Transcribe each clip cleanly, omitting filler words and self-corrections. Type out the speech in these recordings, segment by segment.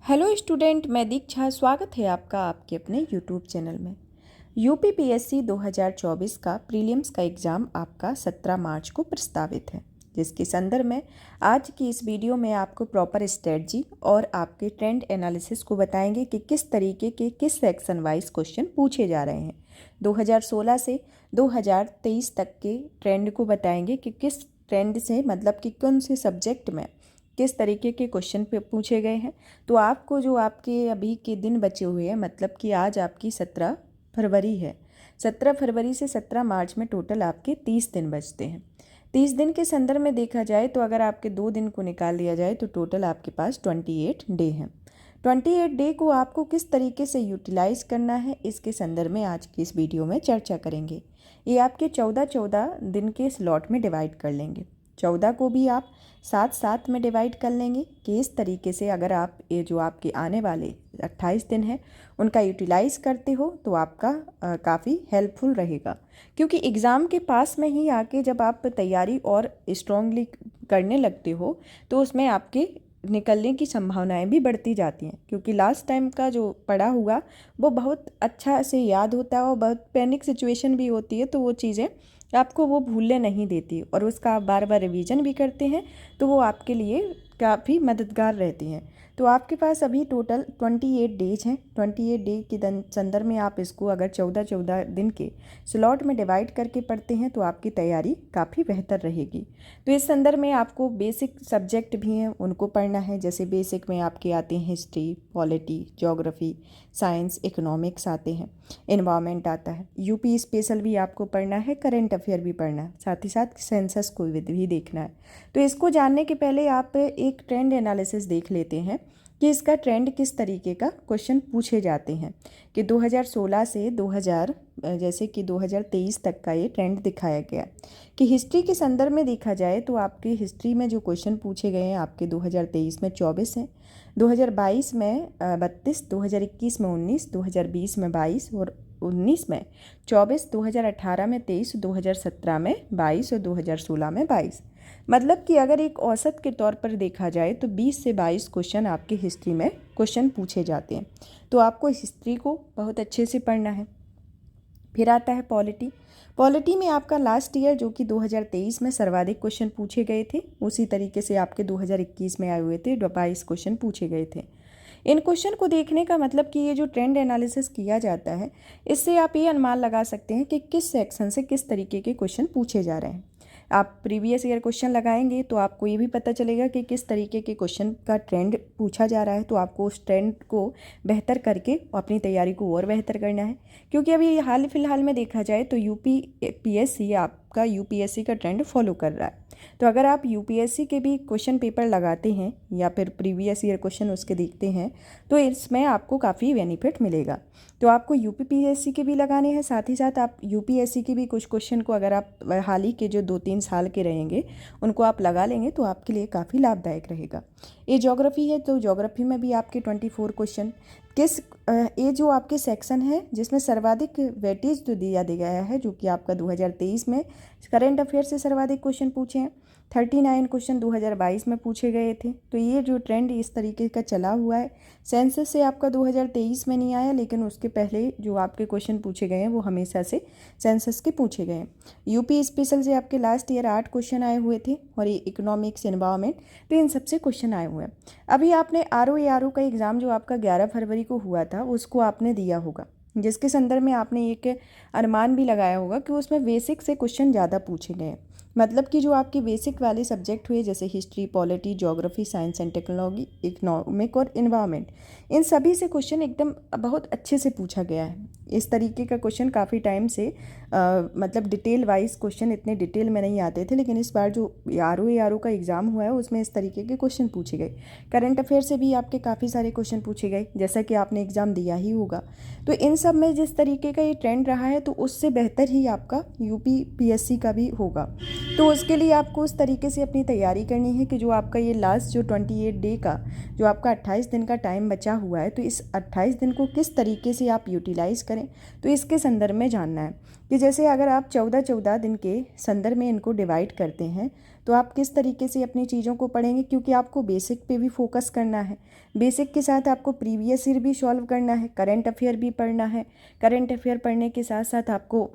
Hello student, मैं दीक्षा। स्वागत है आपका आपके अपने यूट्यूब चैनल में। यूपीपीएससी 2024 का प्रीलिम्स का एग्ज़ाम आपका 17 मार्च को प्रस्तावित है, जिसके संदर्भ में आज की इस वीडियो में आपको प्रॉपर स्ट्रेटजी और आपके ट्रेंड एनालिसिस को बताएंगे कि किस तरीके के किस सेक्शन वाइज क्वेश्चन पूछे जा रहे हैं। 2016 से 2023 तक के ट्रेंड को बताएंगे कि किस ट्रेंड से मतलब कि कौन से सब्जेक्ट में किस तरीके के क्वेश्चन पे पूछे गए हैं। तो आपको जो आपके अभी के दिन बचे हुए हैं, मतलब कि आज आपकी 17 फरवरी है, 17 फरवरी से 17 मार्च में टोटल आपके 30 दिन बचते हैं। 30 दिन के संदर्भ में देखा जाए तो अगर आपके 2 दिन को निकाल लिया जाए तो टोटल आपके पास 28 डे हैं। 28 डे को आपको किस तरीके से यूटिलाइज करना है, इसके संदर्भ में आज की इस वीडियो में चर्चा करेंगे। ये आपके 14 दिन के स्लॉट में डिवाइड कर लेंगे। 14 को भी आप 7 में डिवाइड कर लेंगे कि इस तरीके से अगर आप ये जो आपके आने वाले 28 दिन हैं उनका यूटिलाइज़ करते हो तो आपका काफ़ी हेल्पफुल रहेगा, क्योंकि एग्ज़ाम के पास में ही आके जब आप तैयारी और स्ट्रांगली करने लगते हो तो उसमें आपके निकलने की संभावनाएं भी बढ़ती जाती हैं, क्योंकि लास्ट टाइम का जो पढ़ा हुआ वो बहुत अच्छा से याद होता है और बहुत पैनिक सिचुएशन भी होती है, तो वो चीज़ें आपको वो भूलने नहीं देती और उसका आप बार बार रिवीजन भी करते हैं तो वो आपके लिए काफ़ी मददगार रहती हैं। तो आपके पास अभी टोटल 28 डेज हैं। 28 डे के संदर्भ में आप इसको अगर 14 दिन के स्लॉट में डिवाइड करके पढ़ते हैं तो आपकी तैयारी काफ़ी बेहतर रहेगी। तो इस संदर्भ में आपको बेसिक सब्जेक्ट भी हैं उनको पढ़ना है। जैसे बेसिक में आपके आते हैं history, polity, geography, science, economics आते हैं, एनवायरनमेंट आता है, यूपी स्पेशल भी आपको पढ़ना है, करंट अफेयर भी पढ़ना है, साथ ही साथ सेंसस को भी देखना है। तो इसको जानने के पहले आप एक ट्रेंड एनालिसिस देख लेते हैं कि इसका ट्रेंड किस तरीके का क्वेश्चन पूछे जाते हैं कि 2016 से 2023 तक का ये ट्रेंड दिखाया गया कि हिस्ट्री के संदर्भ में देखा जाए तो आपकी हिस्ट्री में जो क्वेश्चन पूछे गए हैं आपके 2023 में 24 हैं, 2022 में 32, 2021 में 19, 2020 में 22 और 19 में 24, 2018 में 23, 2017 में 22 और 2016 में 22। मतलब कि अगर एक औसत के तौर पर देखा जाए तो 20 से 22 क्वेश्चन आपके हिस्ट्री में क्वेश्चन पूछे जाते हैं। तो आपको हिस्ट्री को बहुत अच्छे से पढ़ना है। फिर आता है पॉलिटी। पॉलिटी में आपका लास्ट ईयर जो कि 2023 में सर्वाधिक क्वेश्चन पूछे गए थे, उसी तरीके से आपके 2021 में आए हुए थे, 22 क्वेश्चन पूछे गए थे। इन क्वेश्चन को देखने का मतलब कि ये जो ट्रेंड एनालिसिस किया जाता है, इससे आप ये अनुमान लगा सकते हैं कि किस सेक्शन से किस तरीके के क्वेश्चन पूछे जा रहे हैं। आप प्रीवियस ईयर क्वेश्चन लगाएंगे तो आपको ये भी पता चलेगा कि किस तरीके के क्वेश्चन का ट्रेंड पूछा जा रहा है, तो आपको उस ट्रेंड को बेहतर करके अपनी तैयारी को और बेहतर करना है। क्योंकि अभी हाल फिलहाल में देखा जाए तो यूपीपीएससी आपका यूपीएससी का ट्रेंड फॉलो कर रहा है। तो अगर आप यूपीएससी के भी क्वेश्चन पेपर लगाते हैं या फिर प्रीवियस ईयर क्वेश्चन उसके देखते हैं तो इसमें आपको काफ़ी बेनिफिट मिलेगा। तो आपको यूपीपीएससी के भी लगाने हैं, साथ ही साथ आप यूपीएससी के भी कुछ क्वेश्चन को अगर आप हाल ही के जो 2-3 साल के रहेंगे उनको आप लगा लेंगे तो आपके लिए काफ़ी लाभदायक रहेगा। ये ज्योग्राफी है तो ज्योग्राफी में भी आपके 24 क्वेश्चन ये जो आपके सेक्शन है जिसमें सर्वाधिक वेटेज तो दिया गया है, जो कि आपका 2023 में करंट अफेयर से सर्वाधिक क्वेश्चन पूछे हैं। 39 क्वेश्चन 2022 में पूछे गए थे। तो ये जो ट्रेंड इस तरीके का चला हुआ है, सेंसस से आपका 2023 में नहीं आया, लेकिन उसके पहले जो आपके क्वेश्चन पूछे गए हैं वो हमेशा से सेंसस के पूछे गए हैं। यूपी स्पेशल से आपके लास्ट ईयर 8 क्वेश्चन आए हुए थे और ये इकोनॉमिक्स, एनवायरनमेंट, तो इन सबसे क्वेश्चन आए हुए हैं। अभी आपने आरओ का एग्ज़ाम जो आपका 11 फरवरी को हुआ था उसको आपने दिया होगा, जिसके संदर्भ में आपने एक अनुमान भी लगाया होगा कि उसमें बेसिक से क्वेश्चन ज़्यादा पूछे गए हैं। मतलब कि जो आपके बेसिक वाले सब्जेक्ट हुए जैसे history, polity, geography, science and technology, economic और इन्वायरमेंट, इन सभी से क्वेश्चन एकदम बहुत अच्छे से पूछा गया है। इस तरीके का क्वेश्चन काफ़ी टाइम से मतलब डिटेल वाइज क्वेश्चन इतने डिटेल में नहीं आते थे, लेकिन इस बार जो आरओ का एग्ज़ाम हुआ है उसमें इस तरीके के क्वेश्चन पूछे गए। करंट अफेयर से भी आपके काफ़ी सारे क्वेश्चन पूछे गए, जैसा कि आपने एग्ज़ाम दिया ही होगा। तो इन सब में जिस तरीके का ये ट्रेंड रहा है तो उससे बेहतर ही आपका यूपीपीएससी का भी होगा। तो उसके लिए आपको उस तरीके से अपनी तैयारी करनी है कि जो आपका ये लास्ट जो 28 डे का जो आपका 28 दिन का टाइम बचा हुआ है, तो इस 28 दिन को किस तरीके से आप यूटिलाइज़ करें, तो इसके संदर्भ में जानना है कि जैसे अगर आप 14 दिन के संदर्भ में इनको डिवाइड करते हैं तो आप किस तरीके से अपनी चीज़ों को पढ़ेंगे, क्योंकि आपको बेसिक पे भी फोकस करना है। बेसिक के साथ आपको प्रीवियस ईयर भी सॉल्व करना है, करंट अफेयर भी पढ़ना है। करंट अफेयर पढ़ने के साथ साथ आपको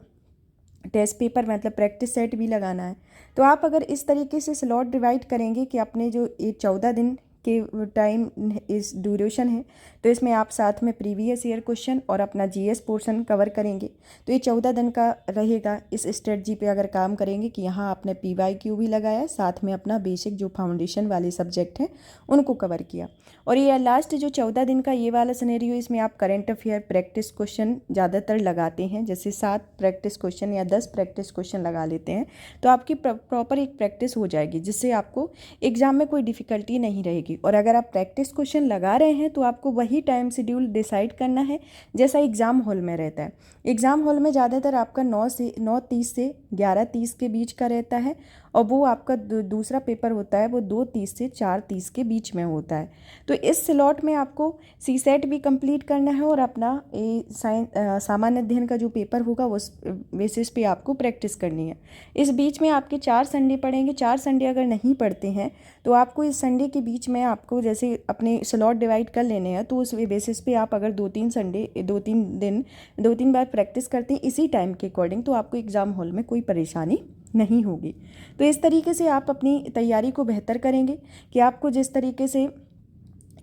टेस्ट पेपर मतलब प्रैक्टिस सेट भी लगाना है। तो आप अगर इस तरीके से स्लॉट डिवाइड करेंगे कि अपने जो ये 14 दिन के टाइम इस ड्यूरेशन है, तो इसमें आप साथ में प्रीवियस ईयर क्वेश्चन और अपना जीएस पोर्शन कवर करेंगे। तो ये 14 दिन का रहेगा। इस स्ट्रेटजी पे अगर काम करेंगे कि यहाँ आपने PYQ भी लगाया, साथ में अपना बेसिक जो फाउंडेशन वाले सब्जेक्ट हैं उनको कवर किया। और ये लास्ट जो 14 दिन का ये वाला सिनेरियो, इसमें आप करंट अफेयर प्रैक्टिस क्वेश्चन ज़्यादातर लगाते हैं, जैसे 7 प्रैक्टिस क्वेश्चन या 10 प्रैक्टिस क्वेश्चन लगा लेते हैं, तो आपकी प्रॉपर एक प्रैक्टिस हो जाएगी, जिससे आपको एग्ज़ाम में कोई डिफ़िकल्टी नहीं रहेगी। और अगर आप प्रैक्टिस क्वेश्चन लगा रहे हैं तो आपको वही टाइम शेड्यूल डिसाइड करना है जैसा एग्ज़ाम हॉल में रहता है। एग्ज़ाम हॉल में ज़्यादातर आपका 9:30 से 11:30 के बीच का रहता है, और वो आपका दूसरा पेपर होता है वो 2:30 से 4:30 के बीच में होता है। तो इस स्लॉट में आपको CSET भी कंप्लीट करना है और अपना सामान्य अध्ययन का जो पेपर होगा उस बेसिस पे आपको प्रैक्टिस करनी है। इस बीच में आपके 4 संडे पड़ेंगे। 4 संडे अगर नहीं पढ़ते हैं तो आपको इस संडे के बीच में आपको जैसे अपने स्लॉट डिवाइड कर लेने हैं, तो उस बेसिस पे आप अगर 2-3 बार प्रैक्टिस करते हैं इसी टाइम के अकॉर्डिंग, तो आपको एग्ज़ाम हॉल में कोई परेशानी नहीं होगी। तो इस तरीके से आप अपनी तैयारी को बेहतर करेंगे कि आपको जिस तरीके से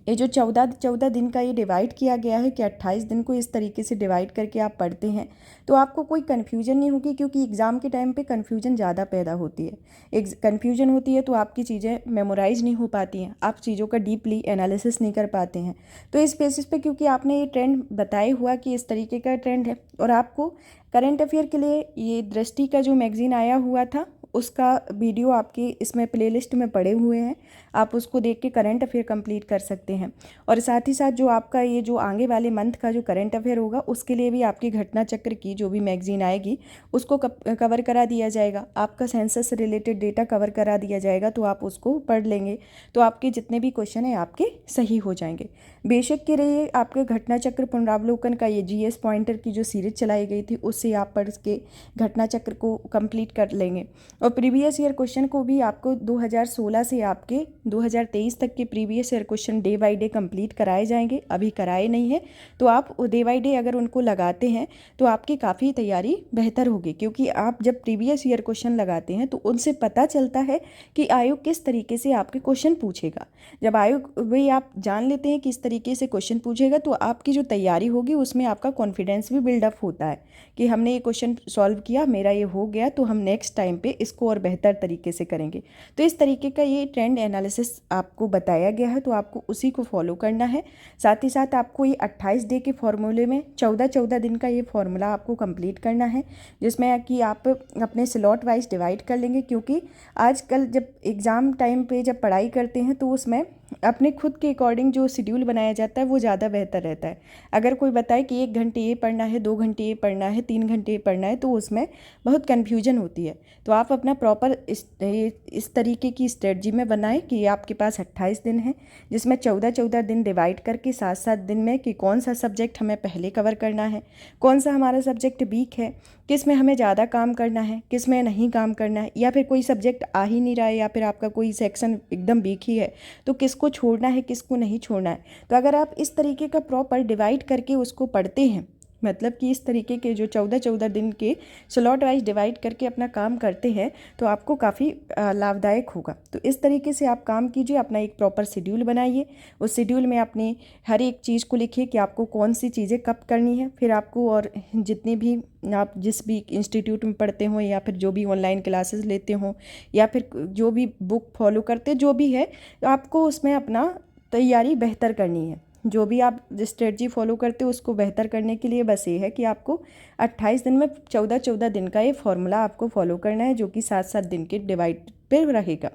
ये जो 14 दिन का ये डिवाइड किया गया है कि 28 दिन को इस तरीके से डिवाइड करके आप पढ़ते हैं, तो आपको कोई कन्फ्यूजन नहीं होगी, क्योंकि एग्ज़ाम के टाइम पे कन्फ्यूजन ज़्यादा पैदा होती है। एक कन्फ्यूजन होती है तो आपकी चीज़ें मेमोराइज नहीं हो पाती हैं, आप चीज़ों का डीपली एनालिसिस नहीं कर पाते हैं। तो इस बेसिस पे, क्योंकि आपने ये ट्रेंड बताया हुआ कि इस तरीके का ट्रेंड है, और आपको करंट अफेयर के लिए ये दृष्टि का जो मैगज़ीन आया हुआ था उसका वीडियो आपकी इसमें प्लेलिस्ट में पड़े हुए हैं, आप उसको देख के करंट अफेयर कंप्लीट कर सकते हैं। और साथ ही साथ जो आपका ये जो आगे वाले मंथ का जो करंट अफेयर होगा उसके लिए भी आपकी घटना चक्र की जो भी मैगज़ीन आएगी उसको कवर करा दिया जाएगा। आपका सेंसस से रिलेटेड डेटा कवर करा दिया जाएगा, तो आप उसको पढ़ लेंगे तो आपके जितने भी क्वेश्चन हैं आपके सही हो जाएंगे। बेशक के रहिए आपके घटना चक्र पुनरावलोकन का ये GS पॉइंटर की जो सीरीज चलाई गई थी उससे आप पढ़ के घटना चक्र को कंप्लीट कर लेंगे। और प्रीवियस ईयर क्वेश्चन को भी आपको 2016 से आपके 2023 तक के previous year question day by day complete कराए जाएंगे। अभी कराए नहीं है तो आप डे बाय डे अगर उनको लगाते हैं तो आपकी काफ़ी तैयारी बेहतर होगी, क्योंकि आप जब प्रीवियस ईयर क्वेश्चन लगाते हैं तो उनसे पता चलता है कि आयोग किस तरीके से आपके क्वेश्चन पूछेगा। जब आयोग वही आप जान लेते हैं किस तरीके से क्वेश्चन पूछेगा, तो आपकी जो तैयारी होगी उसमें आपका कॉन्फिडेंस भी बिल्डअप होता है कि हमने ये क्वेश्चन सॉल्व किया, मेरा ये हो गया, तो हम नेक्स्ट टाइम पे इसको और बेहतर तरीके से करेंगे। तो इस तरीके का ये ट्रेंड एनालिसिस आपको बताया गया है, तो आपको उसी को फॉलो करना है। साथ ही साथ आपको ये 28 डे के फॉर्मूले में 14 दिन का ये फॉर्मूला आपको कंप्लीट करना है, जिसमें कि आप अपने स्लॉट वाइज डिवाइड कर लेंगे। क्योंकि आजकल जब एग्ज़ाम टाइम पे जब पढ़ाई करते हैं तो उसमें अपने खुद के अकॉर्डिंग जो शेड्यूल बनाया जाता है वो ज़्यादा बेहतर रहता है। अगर कोई बताए कि 1 घंटे ये पढ़ना है, 2 घंटे ये पढ़ना है, 3 घंटे ये पढ़ना है, तो उसमें बहुत कन्फ्यूजन होती है। तो आप अपना प्रॉपर इस तरीके की स्ट्रेटजी में बनाएं कि आपके पास 28 दिन है, जिसमें 14 दिन डिवाइड करके 7 दिन में कि कौन सा सब्जेक्ट हमें पहले कवर करना है, कौन सा हमारा सब्जेक्ट वीक है, किस में हमें ज़्यादा काम करना है, किस में नहीं काम करना है, या फिर कोई सब्जेक्ट आ ही नहीं रहा है, या फिर आपका कोई सेक्शन एकदम वीक ही है, तो किसको छोड़ना है किसको नहीं छोड़ना है। तो अगर आप इस तरीके का प्रॉपर डिवाइड करके उसको पढ़ते हैं, मतलब कि इस तरीके के जो 14 दिन के स्लॉट वाइज डिवाइड करके अपना काम करते हैं, तो आपको काफ़ी लाभदायक होगा। तो इस तरीके से आप काम कीजिए, अपना एक प्रॉपर शेड्यूल बनाइए। उस शेड्यूल में अपनी हर एक चीज़ को लिखिए कि आपको कौन सी चीज़ें कब करनी है। फिर आपको और जितने भी आप जिस भी इंस्टीट्यूट में पढ़ते हो, या फिर जो भी ऑनलाइन क्लासेस लेते हो, या फिर जो भी बुक फॉलो करते, जो भी है, तो आपको उसमें अपना तैयारी बेहतर करनी है। जो भी आप स्ट्रेटजी फॉलो करते हो उसको बेहतर करने के लिए बस ये है कि आपको 28 दिन में 14 दिन का ये फॉर्मूला आपको फॉलो करना है, जो कि 7 दिन के डिवाइड पे रहेगा,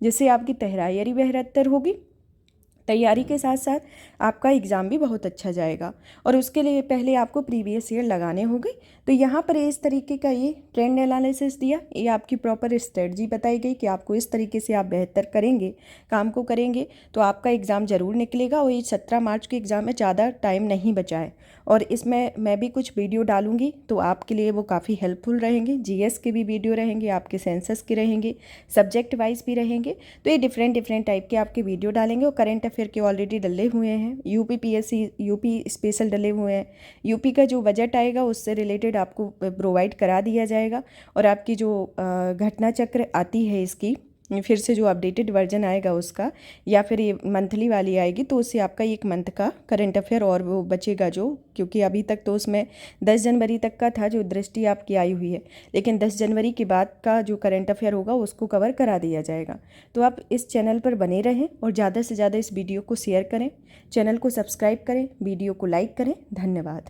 जिससे आपकी तैयारी बेहतर होगी तैयारी के साथ साथ आपका एग्ज़ाम भी बहुत अच्छा जाएगा। और उसके लिए पहले आपको प्रीवियस ईयर लगाने होंगे। तो यहाँ पर इस तरीके का ये ट्रेंड एनालिसिस दिया, ये आपकी प्रॉपर स्ट्रेटजी बताई गई कि आपको इस तरीके से आप बेहतर करेंगे, काम को करेंगे तो आपका एग्ज़ाम ज़रूर निकलेगा। और ये 17 मार्च के एग्ज़ाम में ज़्यादा टाइम नहीं बचा है। और इसमें मैं भी कुछ वीडियो डालूंगी तो आपके लिए वो काफ़ी हेल्पफुल रहेंगे। जीएस के भी वीडियो रहेंगे, आपके सेंसस के रहेंगे, सब्जेक्ट वाइज भी रहेंगे। तो ये डिफरेंट टाइप के आपके वीडियो डालेंगे। और करंट अफेयर के ऑलरेडी डले हुए हैं, यूपी पीएससी यूपी स्पेशल डले हुए हैं, यूपी का जो बजट आएगा उससे रिलेटेड आपको प्रोवाइड करा दिया जाएगा। और आपकी जो घटना चक्र आती है इसकी फिर से जो अपडेटेड वर्जन आएगा उसका, या फिर ये मंथली वाली आएगी तो उससे आपका एक मंथ का करंट अफेयर और वो बचेगा जो, क्योंकि अभी तक तो उसमें 10 जनवरी तक का था जो दृष्टि आपकी आई हुई है, लेकिन 10 जनवरी के बाद का जो करंट अफेयर होगा उसको कवर करा दिया जाएगा। तो आप इस चैनल पर बने रहें और ज़्यादा से ज़्यादा इस वीडियो को शेयर करें, चैनल को सब्सक्राइब करें, वीडियो को लाइक करें। धन्यवाद।